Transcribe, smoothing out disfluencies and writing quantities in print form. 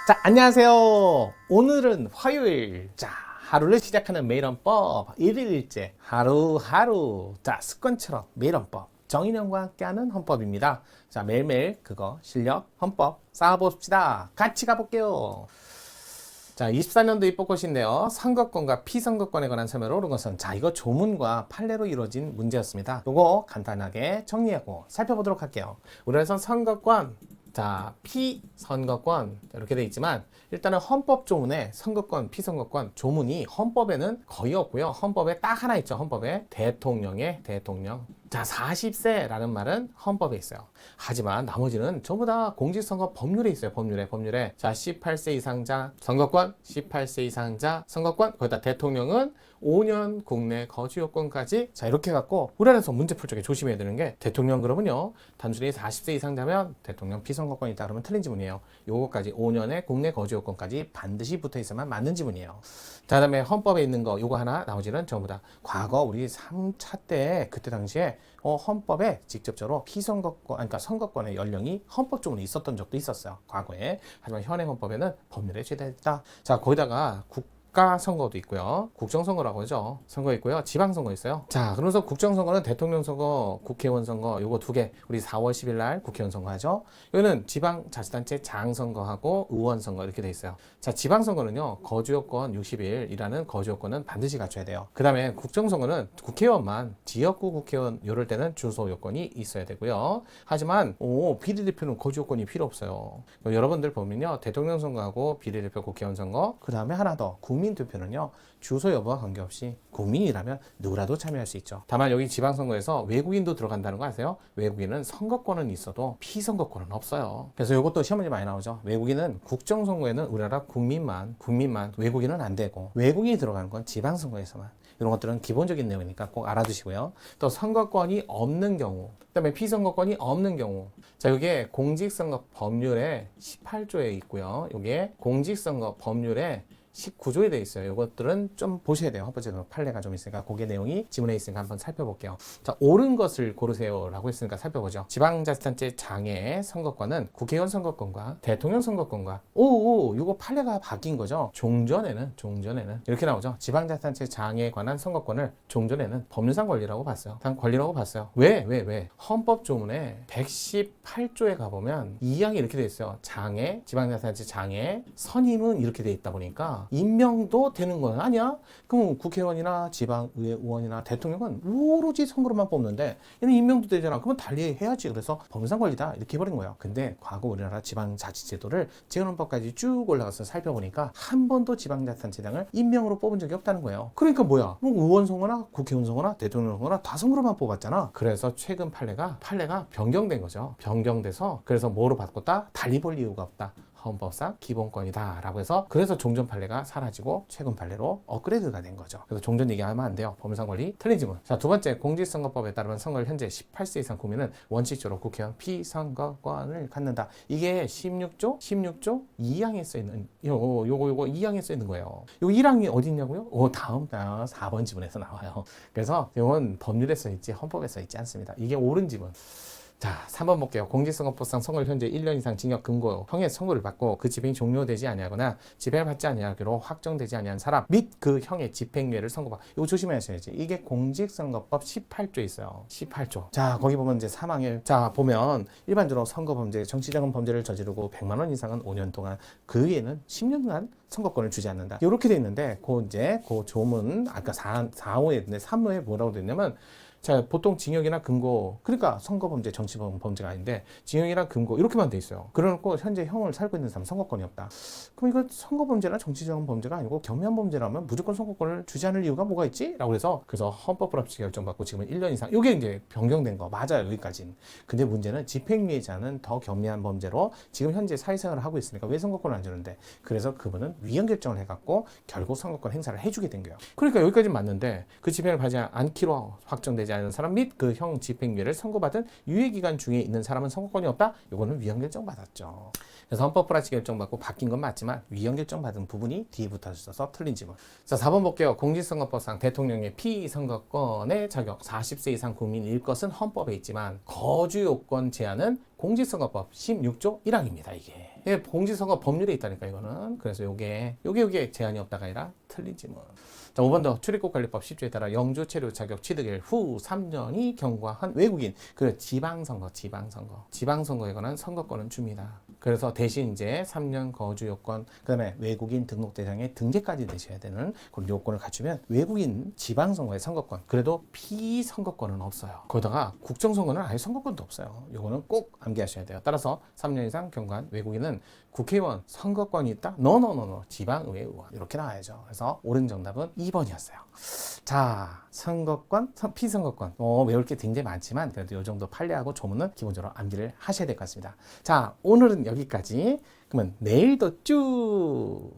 자, 안녕하세요. 오늘은 화요일. 자, 하루를 시작하는 매일헌법 1일일째 하루하루. 자, 습관처럼 매일헌법 정인영과 함께하는 헌법입니다. 자, 매일매일 그거 실력 헌법 쌓아봅시다. 같이 가볼게요. 자, 24년도 입법고시인데요. 선거권과 피선거권에 관한 설명을 옳은 것은, 자, 이거 조문과 판례로 이루어진 문제였습니다. 요거 간단하게 정리하고 살펴보도록 할게요. 우리는 선거권, 자, 피선거권 이렇게 돼 있지만, 일단은 헌법 조문에 선거권, 피선거권 조문이 헌법에는 거의 없고요. 헌법에 딱 하나 있죠. 헌법에 대통령의 대통령. 자, 40세라는 말은 헌법에 있어요. 하지만 나머지는 전부 다 공직선거 법률에 있어요. 법률에. 자, 18세 이상자 선거권, 18세 이상자 선거권, 거기다 대통령은 5년 국내 거주 요건까지. 자, 이렇게 갖고 우리나라에서 문제 풀 적에 조심해야 되는 게, 대통령 그러면요, 단순히 40세 이상자면 대통령 피선거권이 있다 그러면 틀린 지문이에요. 요거까지 5년의 국내 거주 요건까지 반드시 붙어 있어야만 맞는 지문이에요. 자, 그다음에 헌법에 있는 거 요거 하나, 나머지는 전부 다 과거 우리 3차 때 그때 당시에 헌법에 직접적으로 피선거권, 그러니까 선거권의 연령이 헌법 조문에 있었던 적도 있었어요, 과거에. 하지만 현행 헌법에는 법률에 제대했다. 자, 거기다가 국가선거도 있고요. 국정선거라고 하죠. 선거 있고요. 지방선거 있어요. 자, 그러면서 국정선거는 대통령 선거, 국회의원 선거 요거 두 개. 우리 4월 10일 날 국회의원 선거 하죠. 여기는 지방자치단체 장선거하고 의원선거 이렇게 돼 있어요. 자, 지방선거는요, 거주요건 60일이라는 거주요건은 반드시 갖춰야 돼요. 그 다음에 국정선거는 국회의원만, 지역구 국회의원 요럴 때는 주소 요건이 있어야 되고요. 하지만 비례대표는 거주요건이 필요 없어요. 여러분들 보면요, 대통령 선거하고 비례대표 국회의원 선거, 그 다음에 하나 더 국민투표는요, 주소 여부와 관계없이 국민이라면 누구라도 참여할 수 있죠. 다만 여기 지방선거에서 외국인도 들어간다는 거 아세요? 외국인은 선거권은 있어도 피선거권은 없어요. 그래서 이것도 시험 문제 많이 나오죠. 외국인은 국정선거에는 우리나라 국민만, 외국인은 안 되고, 외국인이 들어가는 건 지방선거에서만. 이런 것들은 기본적인 내용이니까 꼭 알아두시고요. 또 선거권이 없는 경우, 그 다음에 피선거권이 없는 경우. 자, 이게 공직선거 법률에 18조에 있고요. 이게 공직선거 법률에 19조에 되어 있어요. 이것들은 좀 보셔야 돼요. 헌법제도 판례가 좀 있으니까 그게 내용이 지문에 있으니까 한번 살펴볼게요. 자, 옳은 것을 고르세요 라고 했으니까 살펴보죠. 지방자치단체 장애 선거권은 국회의원 선거권과 대통령 선거권과 이거 판례가 바뀐 거죠. 종전에는 이렇게 나오죠. 지방자치단체 장애에 관한 선거권을 종전에는 법률상 권리라고 봤어요. 왜? 헌법 조문에 118조에 가보면 2항이 이렇게 되어 있어요. 장애, 지방자치단체 장애, 선임은 이렇게 되어 있다 보니까 임명도 되는 건 아니야? 그럼 국회의원이나 지방의회 의원이나 대통령은 오로지 선거로만 뽑는데 얘는 임명도 되잖아. 그러면 달리 해야지. 그래서 법률상 권리다 이렇게 해버린 거예요. 근데 과거 우리나라 지방자치제도를 재헌헌법까지 쭉 올라가서 살펴보니까 한 번도 지방자치단체장을 임명으로 뽑은 적이 없다는 거예요. 그러니까 뭐야? 뭐 의원 선거나 국회의원 선거나 대통령 선거나 다 선거로만 뽑았잖아. 그래서 최근 판례가 변경된 거죠. 변경돼서 그래서 뭐로 바꿨다? 달리 볼 이유가 없다. 헌법상 기본권이다 라고 해서, 그래서 종전 판례가 사라지고 최근 판례로 업그레이드가 된 거죠. 그래서 종전 얘기하면 안 돼요. 법률상 권리 틀린 지문. 자, 두 번째, 공직선거법에 따르면 선거를 현재 18세 이상 국민은 원칙적으로 국회의원 피선거권을 갖는다. 이게 16조 2항에 써있는 요거 2항에 써있는 거예요. 요 1항이 어디 있냐고요? 다음 4번 지문에서 나와요. 그래서 이건 법률에 써있지 헌법에 써있지 않습니다. 이게 옳은 지문. 자, 3번 볼게요. 공직선거법상 선거를 현재 1년 이상 징역 금고 형의 선고를 받고 그 집행이 종료되지 아니하거나 집행을 받지 아니하기로 확정되지 아니한 사람 및 그 형의 집행유예를 선고받. 이거 조심하셔야지. 이게 공직선거법 18조에 있어요. 18조. 자, 거기 보면 이제 사망일. 자, 보면 일반적으로 선거범죄, 정치자금 범죄를 저지르고 100만 원 이상은 5년 동안, 그 위에는 10년간 선거권을 주지 않는다. 이렇게 돼 있는데, 그 조문 아까 4호에 있는데 3호에 뭐라고 돼 있냐면, 자, 보통 징역이나 금고, 그러니까 선거범죄, 정치범죄가 아닌데 징역이나 금고 이렇게만 돼 있어요. 그래놓고 현재 형을 살고 있는 사람 선거권이 없다. 그럼 이거 선거범죄나 정치적 범죄가 아니고 경미한 범죄라면 무조건 선거권을 주지 않을 이유가 뭐가 있지? 라고 해서, 그래서 헌법 불합치 결정받고 지금은 1년 이상, 이게 이제 변경된 거 맞아요. 여기까지는. 근데 문제는 집행유예자는 더 경미한 범죄로 지금 현재 사회생활을 하고 있으니까 왜 선거권을 안 주는데, 그래서 그분은 위헌 결정을 해갖고 결국 선거권 행사를 해주게 된 거예요. 그러니까 여기까지는 맞는데 그 집행을 받지 않기로 확정되지 선고되지 않은 사람 및 그 형 집행유예를 선고받은 유예기간 중에 있는 사람은 선고권이 없다? 이거는 위헌 결정 받았죠. 그래서 헌법 불합치 결정받고 바뀐 건 맞지만 위헌 결정 받은 부분이 뒤에 붙어 있어서 틀린 지문. 자, 4번 볼게요. 공직선거법상 대통령의 피선거권의 자격 40세 이상 국민일 것은 헌법에 있지만 거주 요건 제한은 공직선거법 16조 1항입니다. 이게 공직선거 법률에 있다니까 이거는. 그래서 요게 제한이 없다가 아니라 틀린 지문. 자, 5번 더 출입국관리법 10조에 따라 영주 체류 자격 취득일 후 3년이 경과한 외국인 그 지방선거에 관한 선거권은 줍니다. 그래서 대신 이제 3년 거주 요건 그다음에 외국인 등록 대상에 등재까지 되셔야 되는 그런 요건을 갖추면 외국인 지방선거의 선거권 그래도 피선거권은 없어요. 거기다가 국정선거는 아예 선거권도 없어요. 요거는 꼭 암기하셔야 돼요. 따라서 3년 이상 경과한 외국인은 국회의원 선거권이 있다? 노노노노 지방의회 의원 이렇게 나와야죠. 그래서 옳은 정답은 2번이었어요. 자, 선거권, 피선거권 외울 게 굉장히 많지만 그래도 이 정도 판례하고 조문은 기본적으로 암기를 하셔야 될 것 같습니다. 자, 오늘은 여기까지. 그러면 내일도 쭉